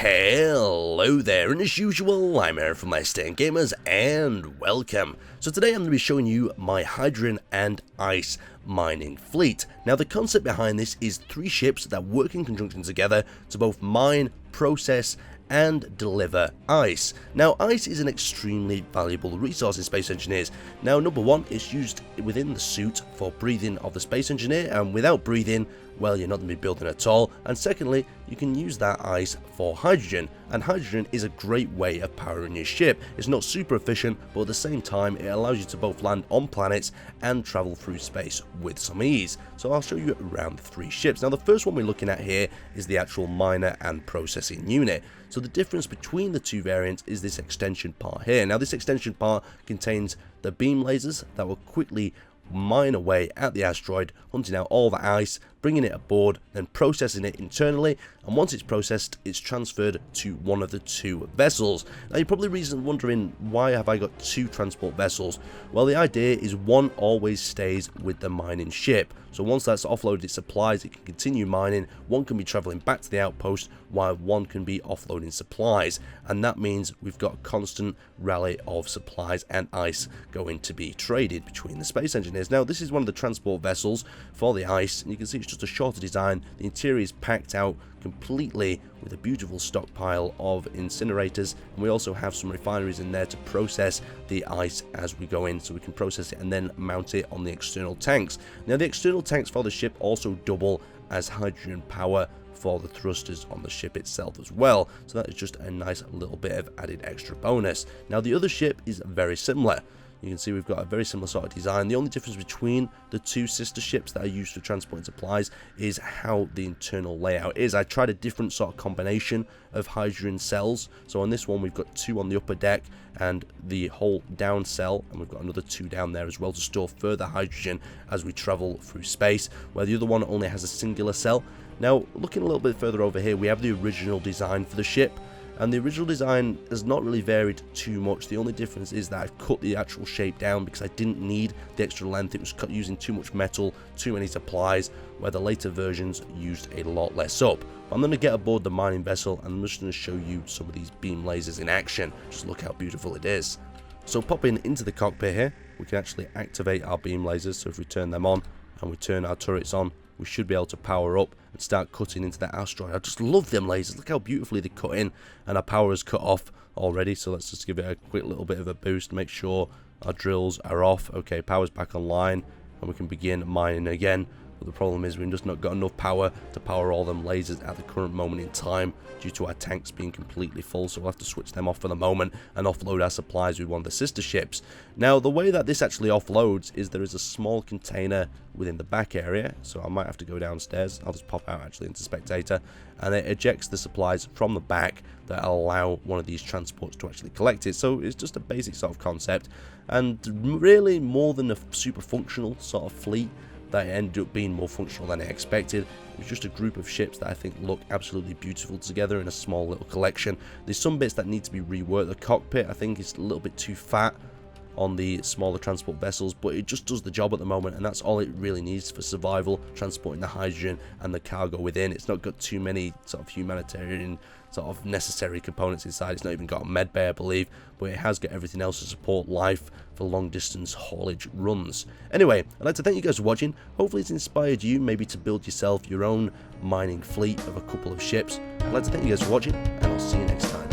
Hello there, and as usual, I'm here from my Staying Gamers, and welcome. So today I'm going to be showing you my hydrogen and ice mining fleet. Now the concept behind this is 3 ships that work in conjunction together to both mine, process, and deliver ice. Now ice is an extremely valuable resource in Space Engineers. Now number one, it's used within the suit for breathing of the Space Engineer, and without breathing, well, you're not going to be building at all. And secondly, you can use that ice for hydrogen, and hydrogen is a great way of powering your ship. It's not super efficient, but at the same time it allows you to both land on planets and travel through space with some ease. So I'll show you around the 3 ships. Now the first one we're looking at here is the actual miner and processing unit. So the difference between the 2 variants is this extension part here. Now this extension part contains the beam lasers that will quickly mine away at the asteroid, hunting out all the ice, bringing it aboard, then processing it internally, and once it's processed, it's transferred to one of the 2 vessels. Now you're probably wondering, why have I got 2 transport vessels? Well, the idea is one always stays with the mining ship. So once that's offloaded its supplies, it can continue mining. One can be traveling back to the outpost, while one can be offloading supplies, and that means we've got a constant rally of supplies and ice going to be traded between the Space Engineers. Now this is one of the transport vessels for the ice, and you can see it's just a shorter design. The interior is packed out completely with a beautiful stockpile of incinerators, and we also have some refineries in there to process the ice as we go in, so we can process it and then mount it on the external tanks. Now the external tanks for the ship also double as hydrogen power for the thrusters on the ship itself as well, so that is just a nice little bit of added extra bonus. Now the other ship is very similar. You can see we've got a very similar sort of design. The only difference between the 2 sister ships that are used for transporting supplies is how the internal layout is. I tried a different sort of combination of hydrogen cells. So on this one we've got 2 on the upper deck and the whole down cell, and we've got another 2 down there as well to store further hydrogen as we travel through space, where the other one only has a singular cell. Now looking a little bit further over here, we have the original design for the ship. And the original design has not really varied too much. The only difference is that I've cut the actual shape down because I didn't need the extra length. It was cut using too much metal, too many supplies, where the later versions used a lot less up. But I'm going to get aboard the mining vessel, and I'm just going to show you some of these beam lasers in action. Just look how beautiful it is. So popping into the cockpit here, we can actually activate our beam lasers. So if we turn them on and we turn our turrets on, we should be able to power up and start cutting into that asteroid. I just love them lasers. Look how beautifully they cut in, and our power is cut off already. So let's just give it a quick little bit of a boost, make sure our drills are off. Okay, power's back online, and we can begin mining again. But the problem is we've just not got enough power to power all them lasers at the current moment in time due to our tanks being completely full, so we'll have to switch them off for the moment and offload our supplies with one of the sister ships. Now the way that this actually offloads is there is a small container within the back area, so I might have to go downstairs. I'll just pop out actually into spectator, and it ejects the supplies from the back that allow one of these transports to actually collect it. So it's just a basic sort of concept, and really more than a super functional sort of fleet that ended up being more functional than I expected. It was just a group of ships that I think look absolutely beautiful together in a small little collection. There's some bits that need to be reworked. The cockpit, I think, is a little bit too fat on the smaller transport vessels, but it just does the job at the moment, and that's all it really needs for survival, transporting the hydrogen and the cargo within. It's not got too many sort of humanitarian sort of necessary components inside. It's not even got a med bay, I believe, but it has got everything else to support life for long distance haulage runs. Anyway, I'd like to thank you guys for watching. Hopefully it's inspired you maybe to build yourself your own mining fleet of a couple of ships. I'd like to thank you guys for watching, and I'll see you next time.